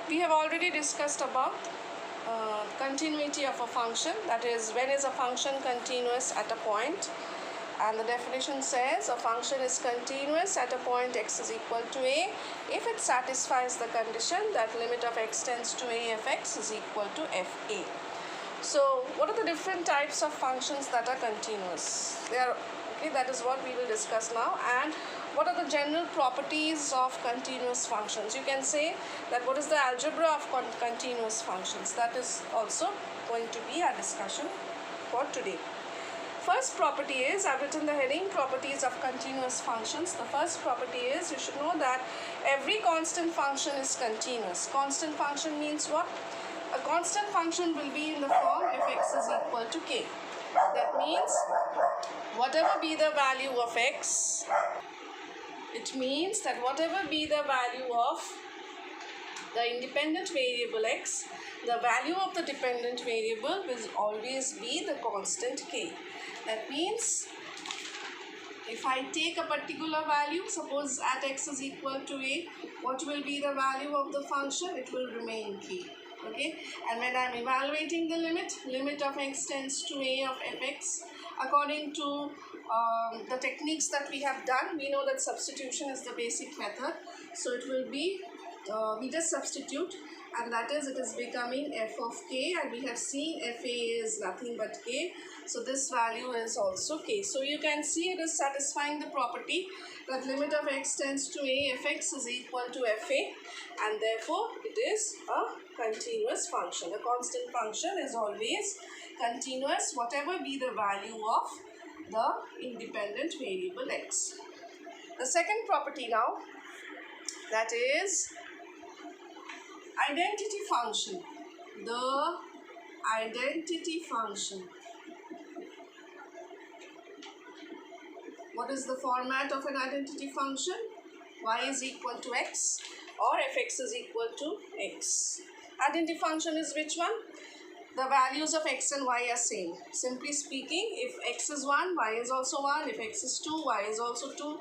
We have already discussed about continuity of a function, that is, when is a function continuous at a point, and the definition says a function is continuous at a point x is equal to a if it satisfies the condition that limit of x tends to a f x is equal to fa. So what are the different types of functions that are continuous? That is what we will discuss now. And what are the general properties of continuous functions? You can say that what is the algebra of continuous functions? That is also going to be our discussion for today. First property is, I've written the heading, properties of continuous functions. The first property is, you should know that every constant function is continuous. Constant function means what? A constant function will be in the form f(x) is equal to k. That means whatever be the value of x, it means that whatever be the value of the independent variable x, the value of the dependent variable will always be the constant k. That means if I take a particular value, suppose at x is equal to a, what will be the value of the function? It will remain k. Okay, and when I am evaluating the limit of x tends to a of fx, according to the techniques that we have done, we know that substitution is the basic method. So it will be, we just substitute, and that is, it is becoming f of k, and we have seen fa is nothing but k. So this value is also k. So you can see it is satisfying the property that limit of x tends to a fx is equal to fa, and therefore it is a continuous function. A constant function is always continuous, whatever be the value of the independent variable x. The second property now, that is identity function. The identity function. What is the format of an identity function? Y is equal to x or fx is equal to x. Identity function is which one? The values of x and y are same. Simply speaking, if x is 1, y is also 1. If x is 2, y is also 2,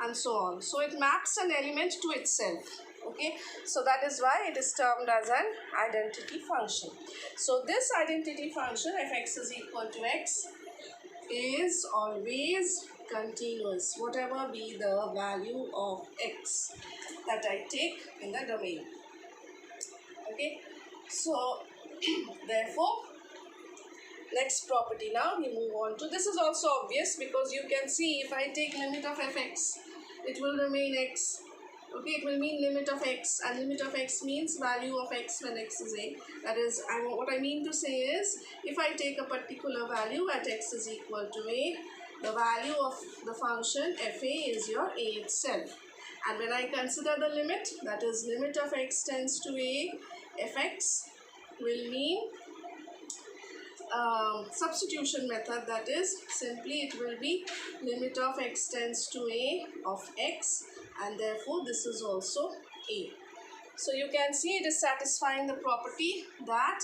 and so on. So it maps an element to itself. Okay, so that is why it is termed as an identity function. So this identity function, fx is equal to x, is always continuous, whatever be the value of x that I take in the domain. Okay, so therefore, next property now we move on to. This is also obvious because you can see if I take limit of fx, it will remain x. Okay, it will mean limit of x, and limit of x means value of x when x is a. That is, what I mean to say is, if I take a particular value at x is equal to a, the value of the function fa is your a itself. And when I consider the limit, that is limit of x tends to a, fx will mean substitution method, that is, simply it will be limit of x tends to a of x, and therefore this is also a. So you can see it is satisfying the property that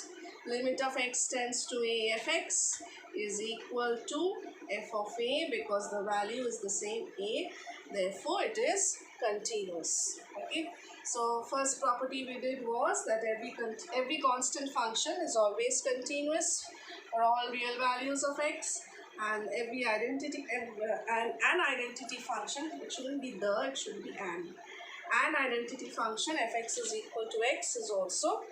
limit of x tends to a fx is equal to f of a, because the value is the same a, therefore it is continuous. Okay, so first property we did was that every constant function is always continuous for all real values of x, and every identity and an identity function, it shouldn't be the, it should be an identity function fx is equal to x is also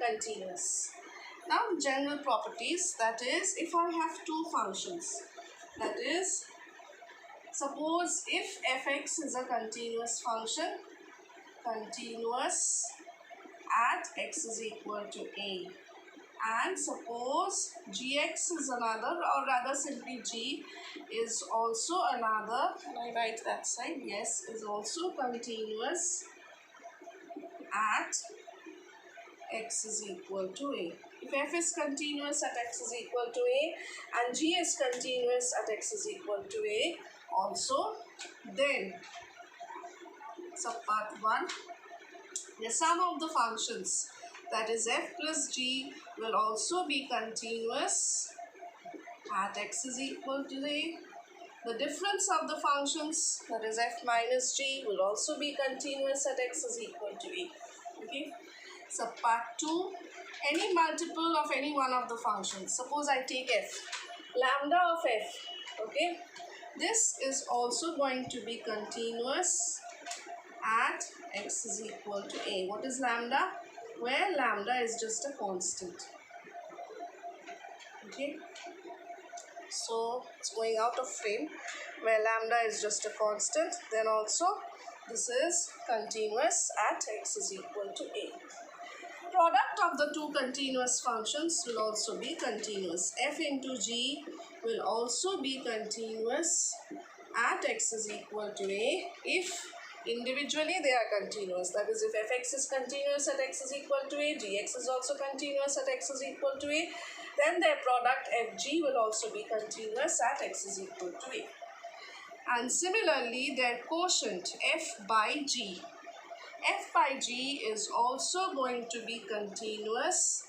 continuous. Now general properties, that is, if I have two functions, that is, suppose if fx is a continuous function, continuous at x is equal to a, and suppose gx is another, or rather simply g is also another, can I write that side? Yes, is also continuous at x is equal to a. If f is continuous at x is equal to a and g is continuous at x is equal to a also, then subpart 1, the sum of the functions, that is f plus g, will also be continuous at x is equal to a. The difference of the functions, that is f minus g, will also be continuous at x is equal to a. Okay, subpart 2, any multiple of any one of the functions. Suppose I take f, lambda of f, okay. This is also going to be continuous at x is equal to a. What is lambda? Where lambda is just a constant. Okay. So it's going out of frame where lambda is just a constant. Then also this is continuous at x is equal to a. Product of the two continuous functions will also be continuous. F into g will also be continuous at x is equal to a if individually they are continuous. That is, if fx is continuous at x is equal to a, gx is also continuous at x is equal to a, then their product fg will also be continuous at x is equal to a. And similarly, their quotient f by g is also going to be continuous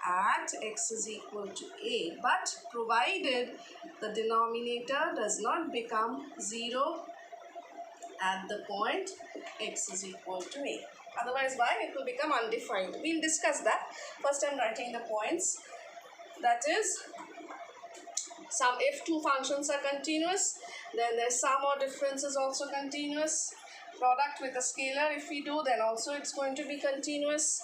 at x is equal to a, but provided the denominator does not become 0 at the point x is equal to a. Otherwise, why? It will become undefined. We'll discuss that. First, I'm writing the points. That is, if two functions are continuous, then their sum or difference is also continuous. Product with a scalar, if we do, then also it's going to be continuous.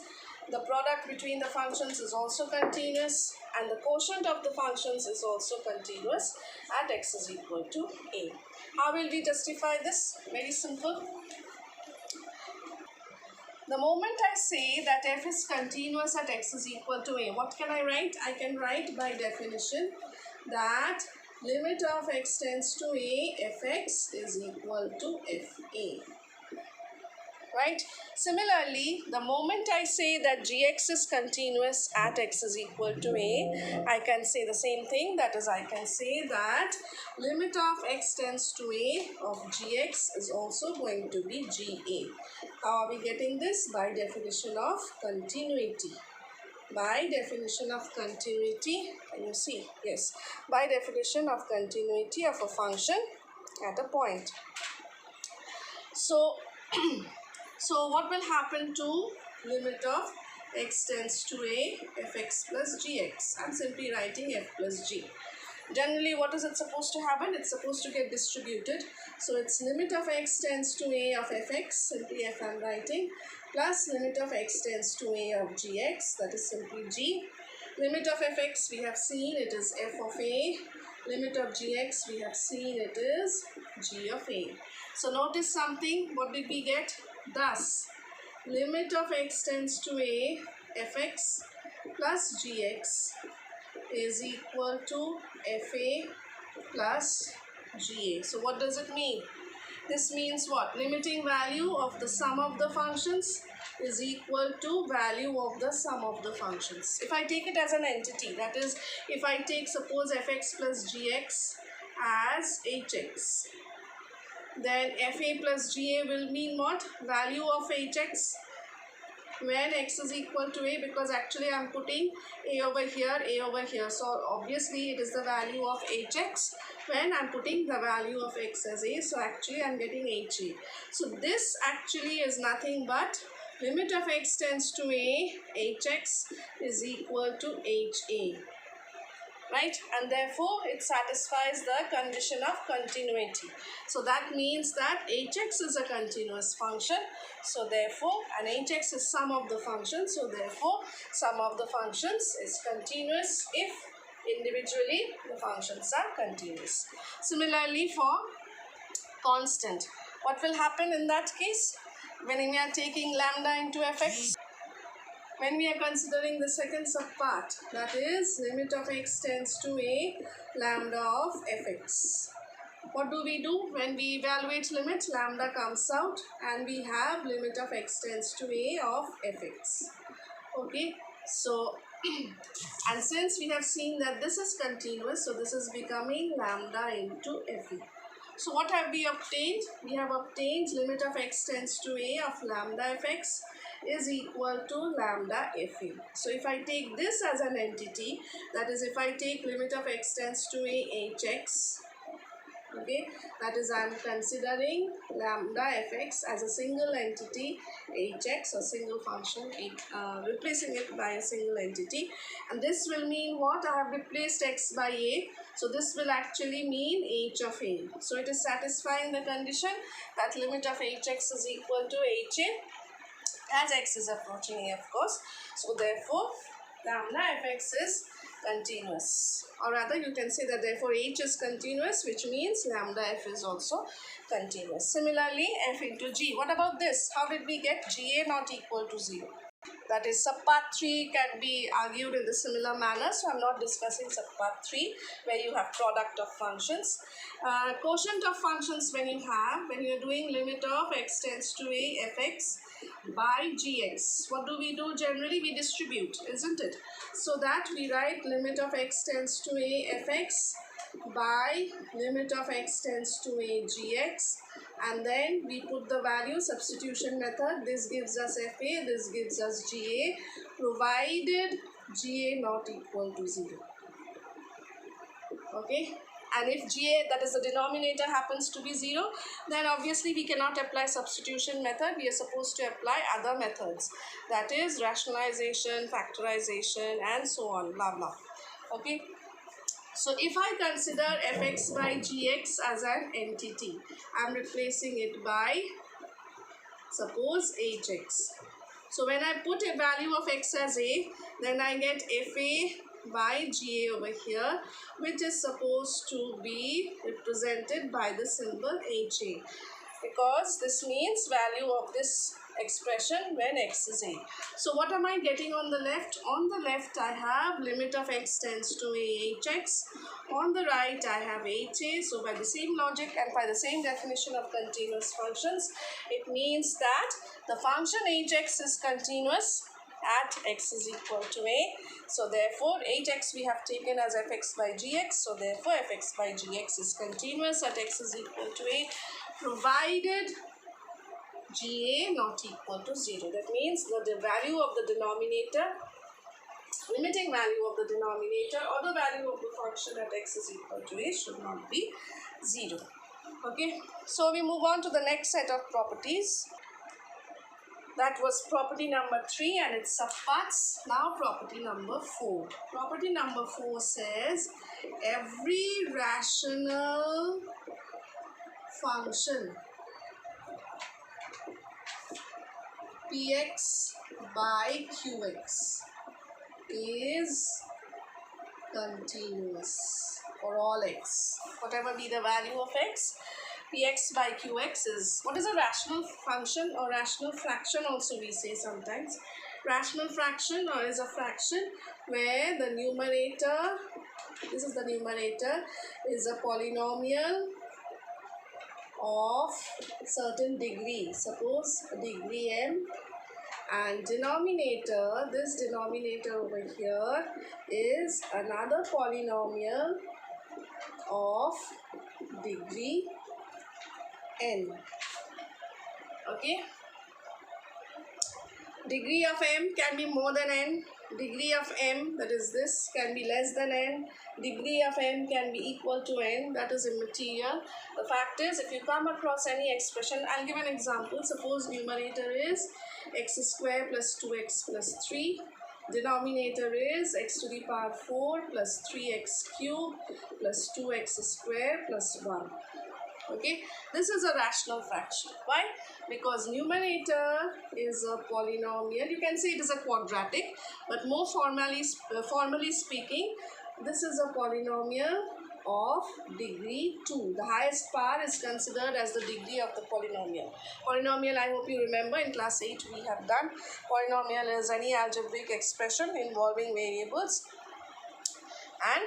The product between the functions is also continuous, and the quotient of the functions is also continuous at x is equal to a. How will we justify this? Very simple. The moment I say that f is continuous at x is equal to a, what can I write? I can write by definition that limit of x tends to a, fx is equal to fa. Right? Similarly, the moment I say that gx is continuous at x is equal to a, I can say the same thing. That is, I can say that limit of x tends to a of gx is also going to be ga. How are we getting this? By definition of continuity. By definition of continuity, can you see? Yes. By definition of continuity of a function at a point. So, so what will happen to limit of x tends to a fx plus gx? I'm simply writing f plus g. Generally, what is it supposed to happen? It's supposed to get distributed. So it's limit of x tends to a of fx, simply f I'm writing, plus limit of x tends to a of gx, that is simply g. Limit of fx, we have seen it is f of a. Limit of gx, we have seen it is g of a. So notice something, what did we get? Thus, limit of x tends to a fx plus gx is equal to fa plus ga. So what does it mean? This means what? Limiting value of the sum of the functions is equal to value of the sum of the functions. If I take it as an entity, that is, if I take suppose fx plus gx as hx, then fa plus ga will mean what? Value of hx when x is equal to a, because actually I am putting a over here. So obviously it is the value of hx when I am putting the value of x as a. So actually I am getting ha. So this actually is nothing but limit of x tends to a, hx is equal to ha. Right, and therefore it satisfies the condition of continuity. So that means that hx is a continuous function. So therefore, and hx is sum of the functions. So therefore, sum of the functions is continuous if individually the functions are continuous. Similarly, for constant, what will happen in that case? When we are taking lambda into fx, when we are considering the second subpart, that is limit of x tends to a lambda of fx. What do we do when we evaluate limit? Lambda comes out and we have limit of x tends to a of fx. Okay, so and since we have seen that this is continuous, so this is becoming lambda into fe. So what have we obtained? We have obtained limit of x tends to a of lambda fx is equal to lambda fa. So if I take this as an entity, that is if I take limit of x tends to a hx Okay, that is, I am considering lambda fx as a single entity hx, or single function, replacing it by a single entity. And this will mean what? I have replaced x by a, so this will actually mean h of a. So it is satisfying the condition that limit of hx is equal to ha as x is approaching a, of course. So therefore lambda fx is continuous, or rather you can say that therefore h is continuous, which means lambda f is also continuous. Similarly, f into g. What about this? How did we get ga not equal to 0? That is, subpath 3 can be argued in the similar manner, so I'm not discussing subpath 3 where you have product of functions. Quotient of functions when you're doing limit of x tends to a fx by gx. What do we do generally? We distribute, isn't it? So that we write limit of x tends to a fx by limit of x tends to a gx, and then we put the value, substitution method. This gives us fa, this gives us ga, provided ga not equal to 0. Okay, and if ga, that is the denominator, happens to be 0, then obviously we cannot apply substitution method. We are supposed to apply other methods, that is rationalization, factorization, and so on, blah blah. Okay, so if I consider fx by gx as an entity, I am replacing it by, suppose, hx. So when I put a value of x as a, then I get fa by ga over here, which is supposed to be represented by the symbol ha, because this means value of this expression when x is a. So what am I getting on the left? On the left I have limit of x tends to a hx. On the right I have ha. So by the same logic and by the same definition of continuous functions, it means that the function hx is continuous at x is equal to a. So therefore hx we have taken as fx by gx. So therefore fx by gx is continuous at x is equal to a, provided ga not equal to 0. That means that the value of the denominator, limiting value of the denominator, or the value of the function at x is equal to a should not be 0. Okay, so we move on to the next set of properties. That was property number 3 and its subparts. Now property number 4. Property number 4 says every rational function px by qx is continuous for all x. Whatever be the value of x, px by qx is, what is a rational function or rational fraction also we say sometimes. Rational fraction or is a fraction where the numerator, this is the numerator, is a polynomial of certain degree, suppose degree m, and denominator, this denominator over here is another polynomial of degree n. Okay, degree of m can be more than n, degree of m, that is this, can be less than n, degree of n can be equal to n, that is immaterial. The fact is, if you come across any expression, I'll give an example. Suppose numerator is x square plus 2x plus 3, denominator is x to the power 4 plus 3x cube plus 2x square plus 1. Okay, this is a rational fraction. Why? Because numerator is a polynomial. You can say it is a quadratic, but more formally speaking, this is a polynomial of degree 2. The highest power is considered as the degree of the polynomial. Polynomial, I hope you remember, in class 8 we have done. Polynomial is any algebraic expression involving variables and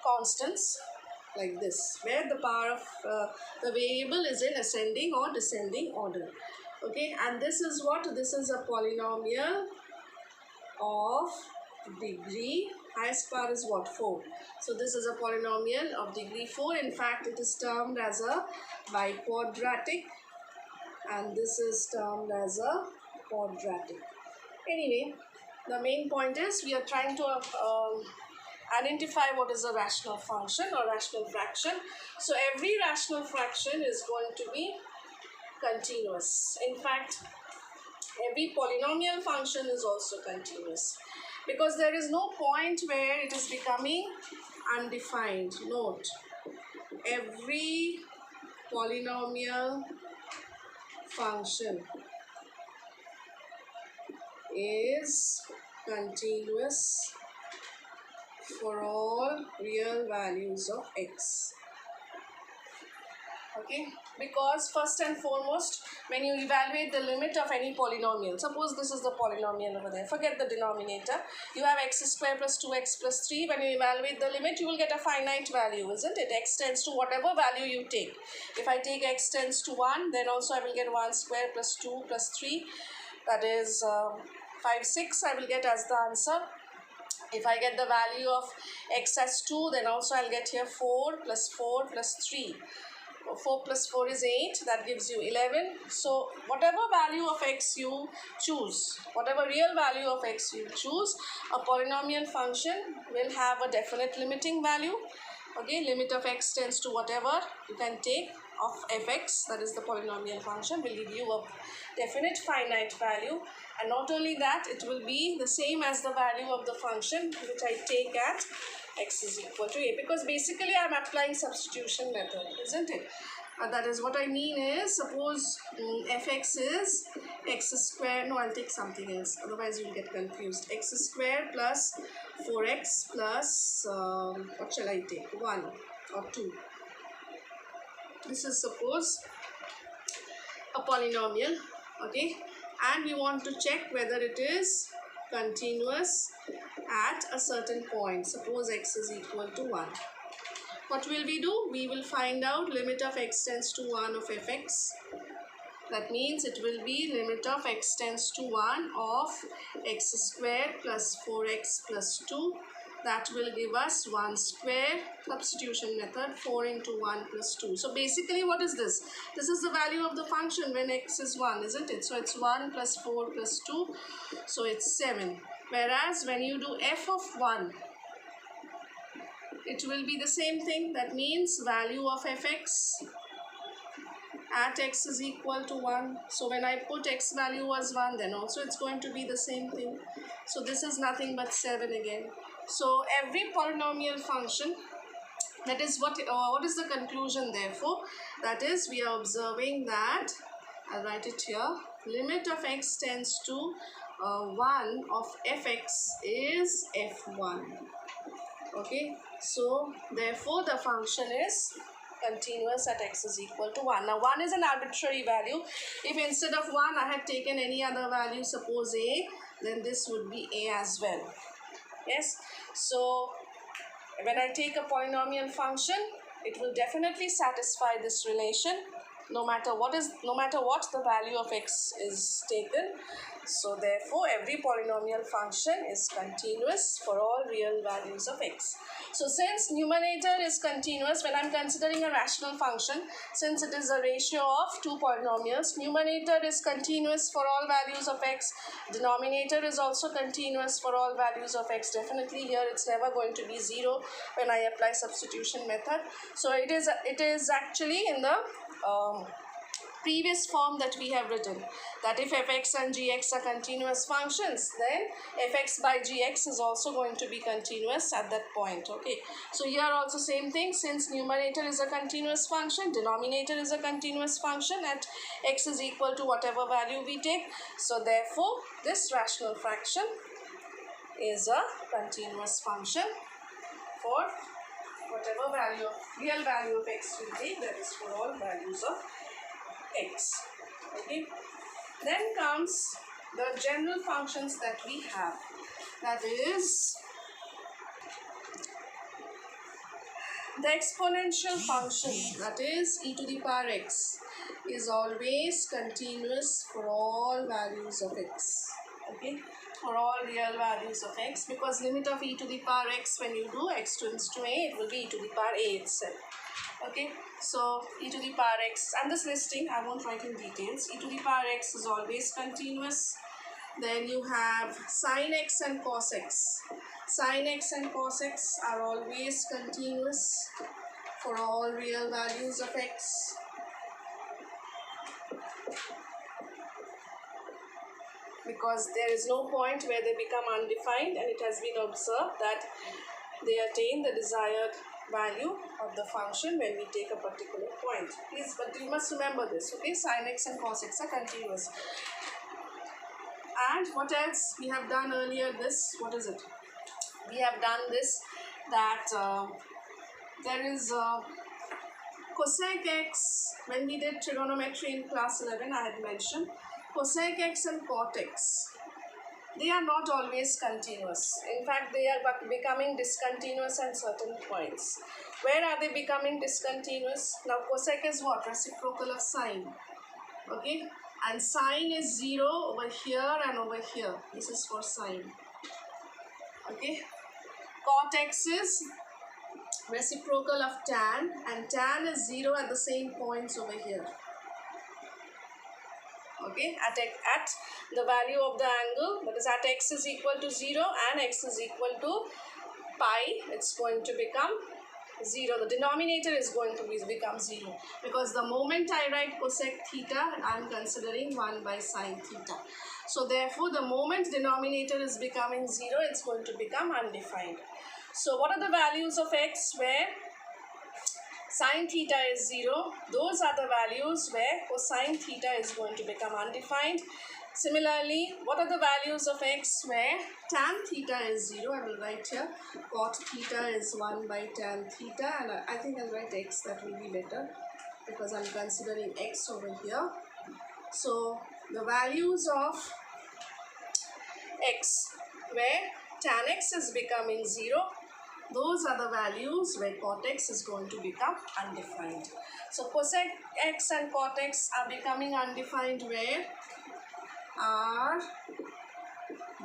constants like this, where the power of the variable is in ascending or descending order. Okay, and this is what? This is a polynomial of degree, highest power is what? 4. So this is a polynomial of degree 4. In fact, it is termed as a biquadratic, and this is termed as a quadratic. Anyway, the main point is we are trying to identify what is a rational function or rational fraction. So every rational fraction is going to be continuous. In fact, every polynomial function is also continuous, because there is no point where it is becoming undefined. Note, every polynomial function is continuous for all real values of x. Okay, because first and foremost, when you evaluate the limit of any polynomial, suppose this is the polynomial over there, forget the denominator, you have x square plus 2x plus 3. When you evaluate the limit, you will get a finite value, isn't it? X tends to whatever value you take. If I take x tends to 1, then also I will get 1 square plus 2 plus 3, that is 5, 6 I will get as the answer. If I get the value of x as 2, then also I'll get here 4 plus 4 plus 3. 4 plus 4 is 8, that gives you 11. So whatever value of x you choose, whatever real value of x you choose, a polynomial function will have a definite limiting value. Okay, limit of x tends to whatever you can take of fx, that is the polynomial function, will give you a definite finite value. And not only that, it will be the same as the value of the function which I take at x is equal to a, because basically I am applying substitution method, isn't it? That is what I mean is, suppose fx is x square, no, I'll take something else, otherwise you will get confused. X square plus 4x plus, what shall I take, 1 or 2. This is suppose a polynomial, okay, and we want to check whether it is continuous at a certain point. Suppose x is equal to 1. What will we do? We will find out limit of x tends to 1 of fx. That means it will be limit of x tends to 1 of x square plus 4x plus 2. That will give us 1 square, substitution method, 4 into 1 plus 2. So basically what is this? This is the value of the function when x is 1, isn't it? So it's 1 plus 4 plus 2, so it's 7. Whereas when you do f of 1, it will be the same thing. That means value of fx at x is equal to 1. So when I put x value as 1, then also it's going to be the same thing. So this is nothing but 7 again. So every polynomial function, that is what is the conclusion therefore? That is, we are observing that, I'll write it here, limit of x tends to 1 of fx is f1. Okay, so therefore the function is continuous at x is equal to 1. Now 1 is an arbitrary value. If instead of 1 I had taken any other value, suppose a, then this would be a as well. Yes, so when I take a polynomial function, it will definitely satisfy this relation no matter what the value of x is taken. So therefore every polynomial function is continuous for all real values of x. So since numerator is continuous, when I am considering a rational function, since it is a ratio of two polynomials, numerator is continuous for all values of x, denominator is also continuous for all values of x. Definitely here it's never going to be 0 when I apply substitution method. So it is actually in the previous form that we have written, that if fx and gx are continuous functions, then fx by gx is also going to be continuous at that point. Okay, so here also same thing, since numerator is a continuous function, denominator is a continuous function at x is equal to whatever value we take. So therefore this rational fraction is a continuous function for whatever value of real value of x we take, that is for all values of x. Okay, then comes the general functions that we have, that is the exponential function, that is e to the power x, is always continuous for all values of x. Okay, for all real values of x, because limit of e to the power x, when you do x tends to a, it will be e to the power a itself. Okay, so e to the power x, and this listing I won't write in details. E to the power x is always continuous. Then you have sin x and cos x. Sin x and cos x are always continuous for all real values of x. Because there is no point where they become undefined, and it has been observed that they attain the desired value of the function when we take a particular point. Please, but you must remember this, okay? Sin x and cos x are continuous. And what else we have done earlier? This, what is it? We have done this, that there is cosec x. When we did trigonometry in class 11, I had mentioned cosec x and cot x. They are not always continuous. In fact, they are becoming discontinuous at certain points. Where are they becoming discontinuous? Now, cosec is what? Reciprocal of sine. Okay? And sine is 0 over here and over here. This is for sine. Okay? Cot x is reciprocal of tan, and tan is 0 at the same points over here. Okay, at the value of the angle, that is at x is equal to 0 and x is equal to pi, it's going to become 0. The denominator is going to become 0, because the moment I write cosec theta, I am considering 1 by sine theta. So therefore, the moment denominator is becoming 0, it's going to become undefined. So what are the values of x where sine theta is 0? Those are the values where cosine theta is going to become undefined. Similarly, what are the values of x where tan theta is 0? I will write here cot theta is 1 by tan theta, and I think I'll write x, that will be better, because I'm considering x over here. So the values of x where tan x is becoming 0, those are the values where cot x is going to become undefined. So cosec x and cot x are becoming undefined where are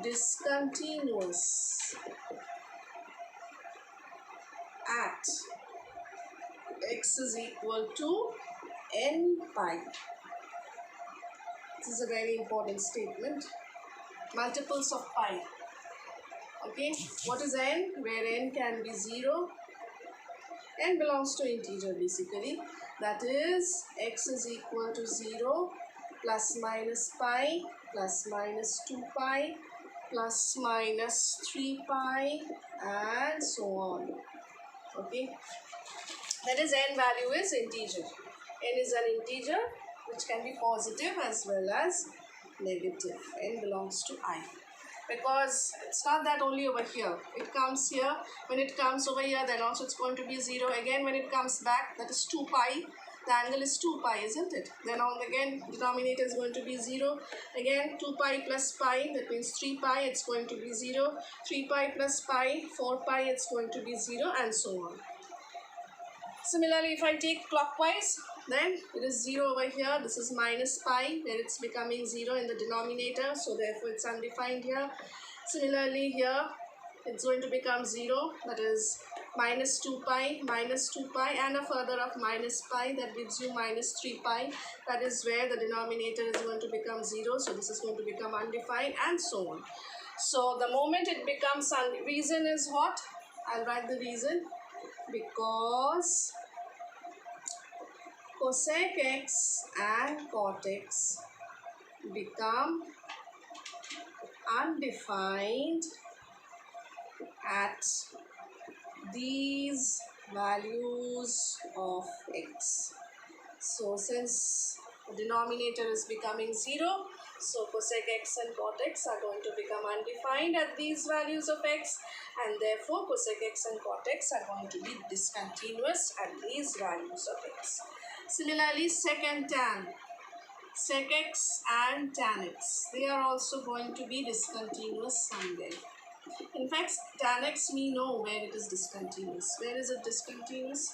discontinuous at x is equal to n pi. This is a very important statement. Multiples of pi. Okay, what is n? Where n can be 0. N belongs to integer basically. That is, x is equal to 0 plus minus pi plus minus 2 pi plus minus 3 pi and so on. Okay, that is, n value is integer. N is an integer which can be positive as well as negative. N belongs to I. Because it's not that only over here. It comes here. When it comes over here, then also it's going to be 0. Again, when it comes back, that is 2 pi. The angle is 2 pi, isn't it? Then on again, denominator is going to be 0. Again, 2 pi plus pi, that means 3 pi, it's going to be 0. 3 pi plus pi, 4 pi, it's going to be 0, and so on. Similarly, if I take clockwise, then it is 0 over here. This is minus pi, where it's becoming 0 in the denominator, so therefore it's undefined here. Similarly, here it's going to become 0, that is minus 2 pi, and a further of minus pi, that gives you minus 3 pi. That is where the denominator is going to become 0, so this is going to become undefined, and so on. So the moment it becomes reason is what? I'll write the reason. Because cosec x and cot x become undefined at these values of x. So since the denominator is becoming 0, so cosec x and cot x are going to become undefined at these values of x, and therefore cosec x and cot x are going to be discontinuous at these values of x. Similarly, sec and tan. Sec x and tan x, they are also going to be discontinuous someday. In fact, tan x we know where it is discontinuous. Where is it discontinuous?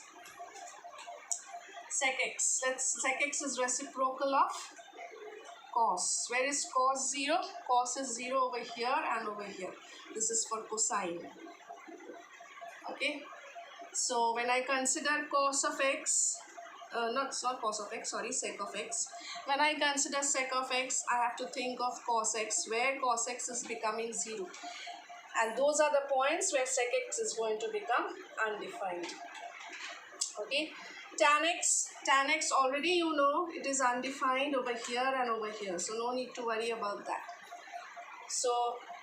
Sec x. Sec x is reciprocal of cos. Where is cos 0? Cos is 0 over here and over here. This is for cosine. Okay. So when I consider cos of x, not cos of x, sorry, sec of x. When I consider sec of x, I have to think of cos x, where cos x is becoming 0. and those are the points where sec x is going to become undefined. Okay, tan x already you know it is undefined over here and over here, so no need to worry about that. So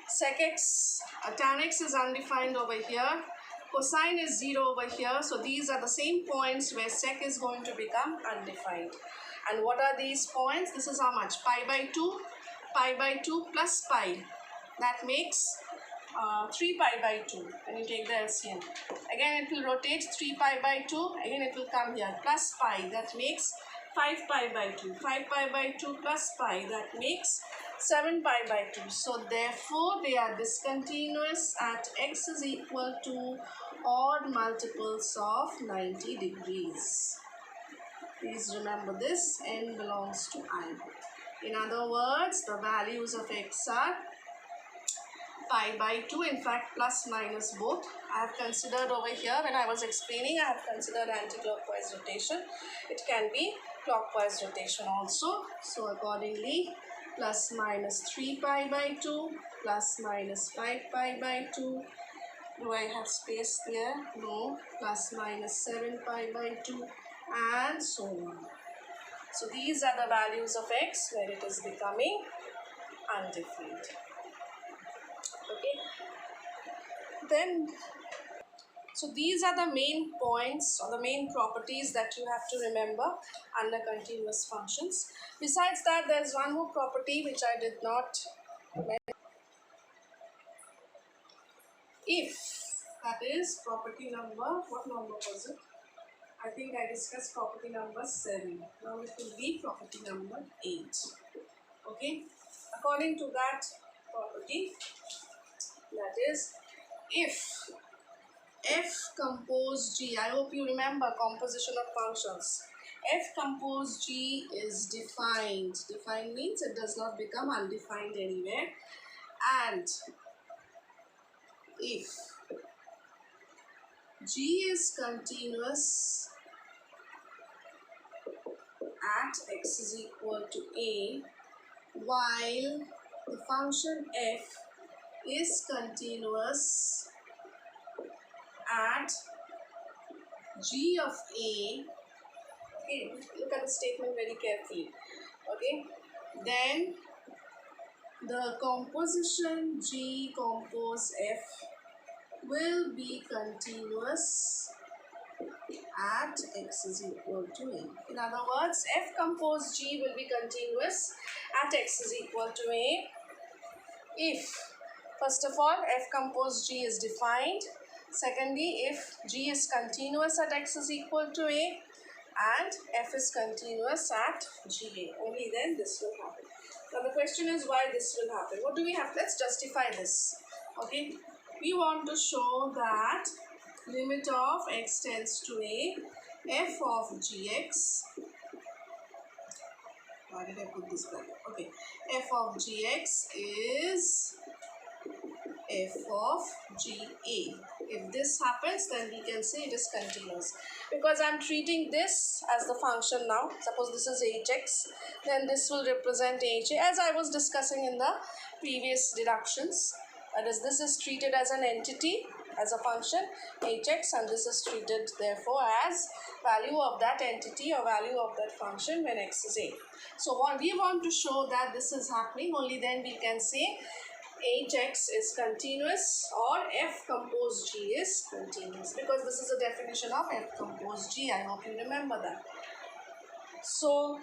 sec x, tan x is undefined over here, cosine is 0 over here, so these are the same points where sec is going to become undefined. And what are these points? This is how much? Pi by 2 plus pi, that makes 3 pi by 2 when you take the LCM. Again it will rotate 3 pi by 2, again it will come here, plus pi, that makes 5 pi by 2. 5 pi by 2 plus pi, that makes 7 pi by 2. So therefore they are discontinuous at x is equal to odd multiples of 90 degrees. Please remember this, n belongs to I. In other words, the values of x are pi by 2, in fact plus minus both. I have considered over here, when I was explaining, I have considered anti-clockwise rotation. It can be clockwise rotation also. So accordingly, plus minus 3 pi by 2, plus minus 5 pi by 2. Do I have space there? No. Plus minus 7 pi by 2, and so on. So these are the values of x where it is becoming undefined. Okay. Then, so these are the main points or the main properties that you have to remember under continuous functions. Besides that, there is one more property which I did not mention. If, that is property number, what number was it? I think I discussed property number 7. Now it will be property number 8. Okay. According to that property, that is, if f compose g, I hope you remember composition of functions. F compose g is defined. Defined means it does not become undefined anywhere. And if g is continuous at x is equal to a, while the function f is continuous at g of a, okay, look at the statement very carefully, okay, then the composition g compose f will be continuous at x is equal to a. In other words, f compose g will be continuous at x is equal to a if, first of all, f compose g is defined. Secondly, if g is continuous at x is equal to a and f is continuous at ga, only then this will happen. Now the question is why this will happen. What do we have? Let's justify this. Okay, we want to show that limit of x tends to a, f of gx, why did I put this back? Okay, f of gx is f of ga. If this happens, then we can say it is continuous, because I am treating this as the function now. Suppose this is hx, then this will represent ha, as I was discussing in the previous deductions. That is, this is treated as an entity, as a function hx, and this is treated therefore as value of that entity or value of that function when x is a. So what we want to show that this is happening, only then we can say hx is continuous or f compose g is continuous, because this is a definition of f compose g. I hope you remember that. So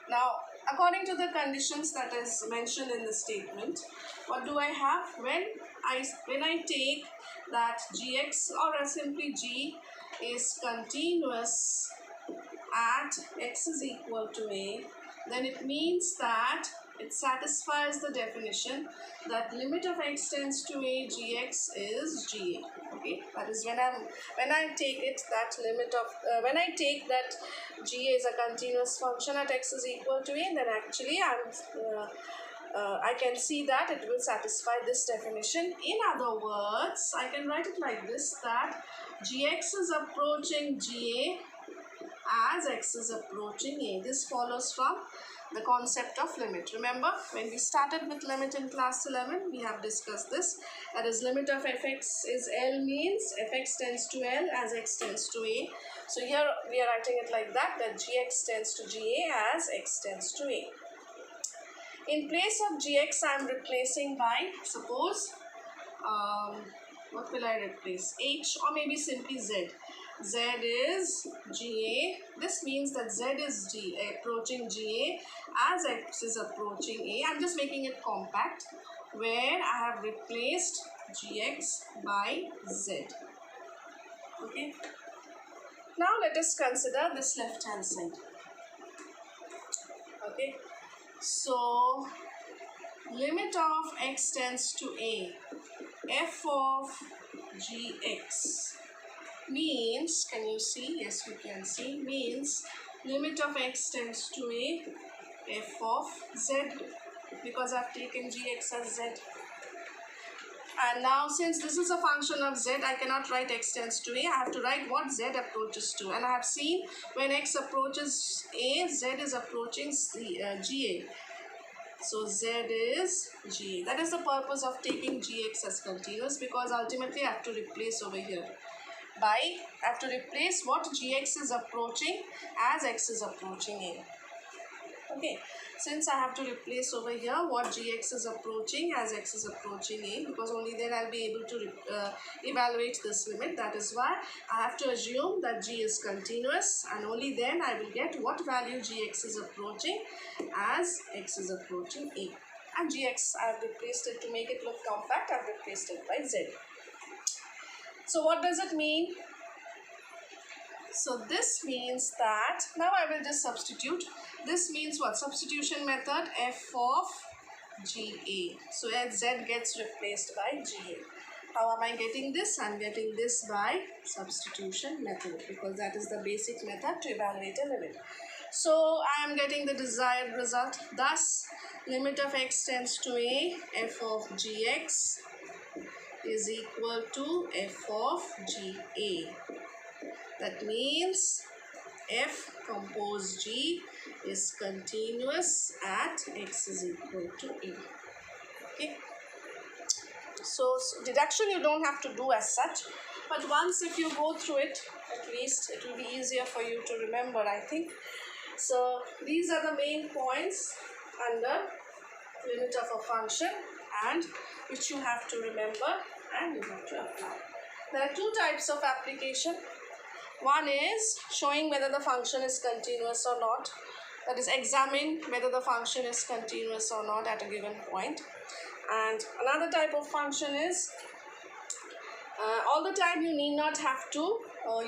now, according to the conditions that is mentioned in the statement, what do I have? When I take that gx or simply g is continuous at x is equal to a, then it means that it satisfies the definition that limit of x tends to a gx is ga. Okay, that is when I take it that limit of when I take that ga is a continuous function at x is equal to a, then actually I can see that it will satisfy this definition. In other words, I can write it like this, that gx is approaching ga as x is approaching a. This follows from the concept of limit. Remember, when we started with limit in class 11, we have discussed this. That is, limit of fx is L means fx tends to L as x tends to a. So here we are writing it like that, that gx tends to ga as x tends to a. In place of gx, I am replacing by, suppose, what will I replace? H, or maybe simply z. Z is GA. This means that Z is approaching GA as X is approaching A. I'm just making it compact, where I have replaced GX by Z. Okay. Now let us consider this left hand side. Okay. So limit of X tends to A, f of Gx means, can you see? Yes, you can see. Means limit of x tends to a f of z, because I've taken gx as z. And now since this is a function of z, I cannot write x tends to a. I have to write what z approaches to. And I have seen when x approaches a, z is approaching ga. So z is ga. That is the purpose of taking gx as continuous, because ultimately I have to replace over here. I have to replace what gx is approaching as x is approaching a. Okay, since I have to replace over here what gx is approaching as x is approaching a, because only then I'll be able to evaluate this limit. That is why I have to assume that g is continuous, and only then I will get what value gx is approaching as x is approaching a. And gx, I have replaced it to make it look compact. I have replaced it by z. So what does it mean? So this means that, now I will just substitute. This means what? Substitution method, f of ga. So as z gets replaced by ga. How am I getting this? I am getting this by substitution method, because that is the basic method to evaluate a limit. So I am getting the desired result. Thus, limit of x tends to a, f of gx is equal to f of ga. That means f compose g is continuous at x is equal to a. Okay. So deduction you don't have to do as such, but once if you go through it, at least it will be easier for you to remember, I think. So these are the main points under limit of a function, and which you have to remember and you have to apply. There are two types of application. One is showing whether the function is continuous or not. That is, examine whether the function is continuous or not at a given point. And another type of function is all the time you need not have to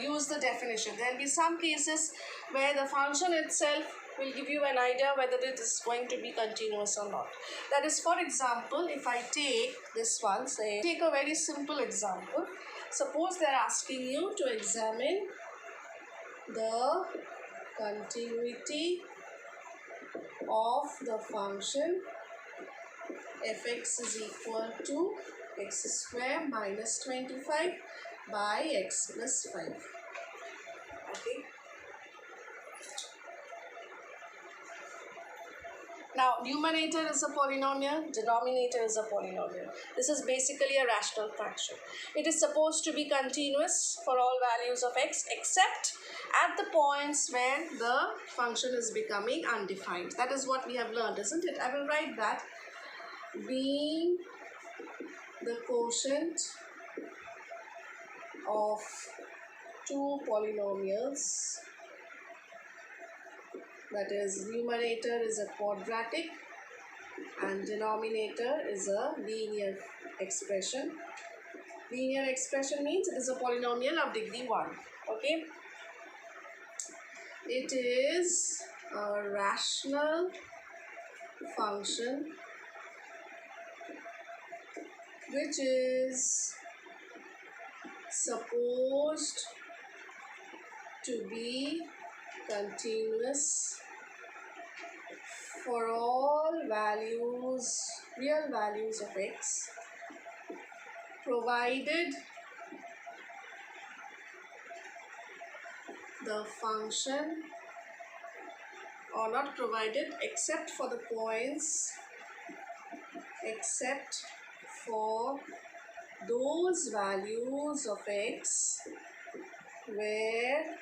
use the definition. There will be some cases where the function itself will give you an idea whether it is going to be continuous or not. That is, for example, if I take this one, say, take a very simple example. Suppose they are asking you to examine the continuity of the function fx is equal to x square minus 25 by x plus 5. Okay. Now, numerator is a polynomial, denominator is a polynomial. This is basically a rational fraction. It is supposed to be continuous for all values of x except at the points when the function is becoming undefined. That is what we have learned, isn't it? I will write that being the quotient of two polynomials, that is, numerator is a quadratic and denominator is a linear expression. Linear expression means it is a polynomial of degree 1. Okay. It is a rational function which is supposed to be continuous for all values, real values of x, provided the function or not provided except for the points, except for those values of x where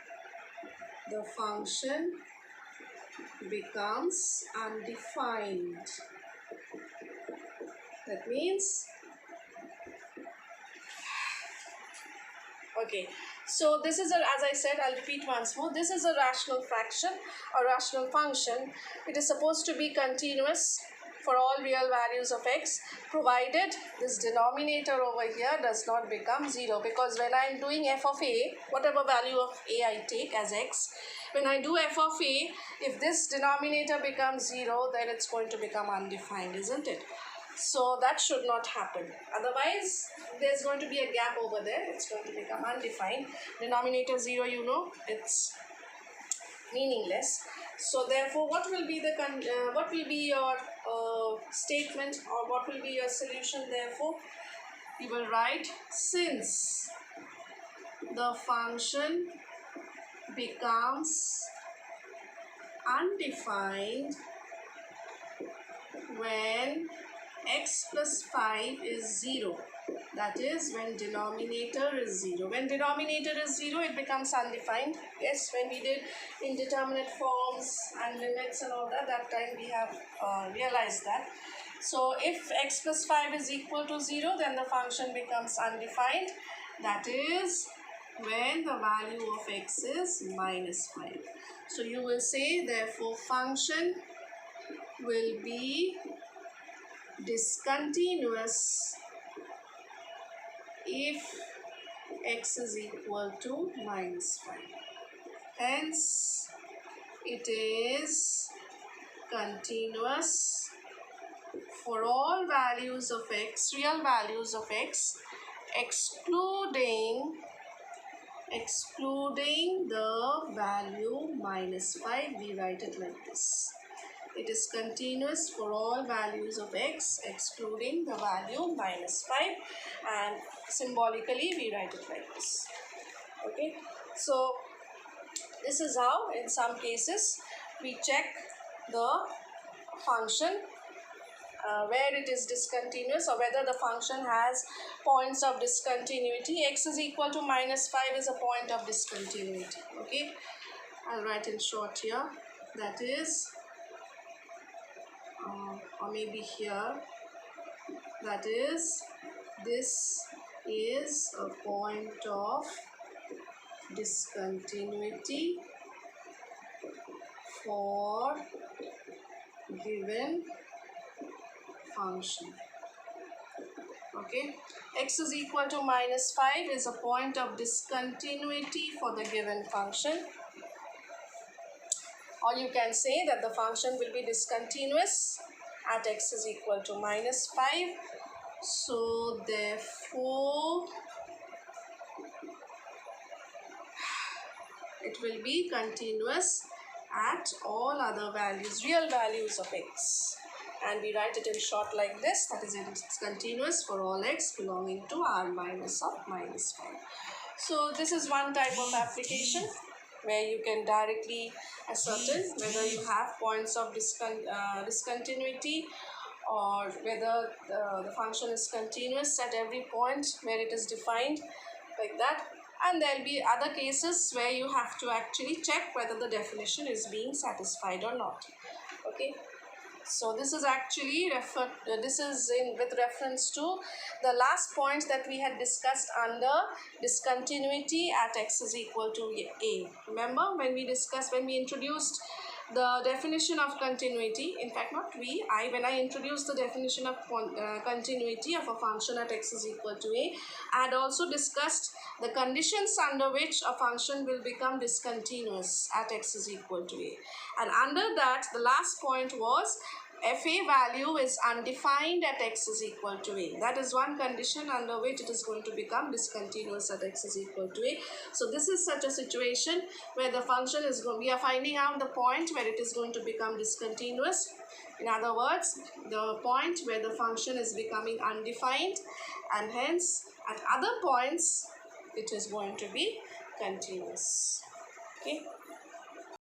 the function becomes undefined. That means, okay, so this is as I said, I'll repeat once more, this is a rational fraction or rational function. It is supposed to be continuous for all real values of x, provided this denominator over here does not become 0, because when I'm doing f of a, whatever value of a I take as x, when I do f of a, if this denominator becomes 0, then it's going to become undefined, isn't it? So that should not happen. Otherwise, there's going to be a gap over there. It's going to become undefined. Denominator 0, you know, it's meaningless. So therefore, what will be your statement, or what will be your solution? Therefore, you will write, since the function becomes undefined when x plus 5 is 0, that is when denominator is 0. When denominator is 0, it becomes undefined. Yes, when we did indeterminate forms and limits and all that, that time we have realized that. So if x plus 5 is equal to 0, then the function becomes undefined. That is when the value of x is minus 5. So you will say, therefore, function will be discontinuous if x is equal to minus 5. Hence, it is continuous for all values of x, real values of x, excluding the value minus 5. We write it like this. It is continuous for all values of x, excluding the value minus 5, and symbolically we write it like this. Okay, so this is how in some cases we check the function where it is discontinuous, or whether the function has points of discontinuity. X is equal to minus 5 is a point of discontinuity. Okay, I'll write in short here, that is or maybe here, that is, this is a point of discontinuity for given function. Okay, x is equal to minus 5 is a point of discontinuity for the given function. Or you can say that the function will be discontinuous at x is equal to minus 5. So therefore, it will be continuous at all other values, real values of x. And we write it in short like this, that is, it is continuous for all x belonging to R minus of minus 5. So this is one type of application where you can directly ascertain whether you have points of discontinuity, or whether the function is continuous at every point where it is defined, like that. And there will be other cases where you have to actually check whether the definition is being satisfied or not. Okay. So this is actually with reference to the last point that we had discussed under discontinuity at x is equal to a. Remember when we introduced the definition of continuity, in fact when I introduced the definition of continuity of a function at x is equal to a, I had also discussed the conditions under which a function will become discontinuous at x is equal to a. And under that, the last point was fa value is undefined at x is equal to a. That is one condition under which it is going to become discontinuous at x is equal to a. So this is such a situation where the function is we are finding out the point where it is going to become discontinuous. In other words, the point where the function is becoming undefined, and hence at other points it is going to be continuous. Okay.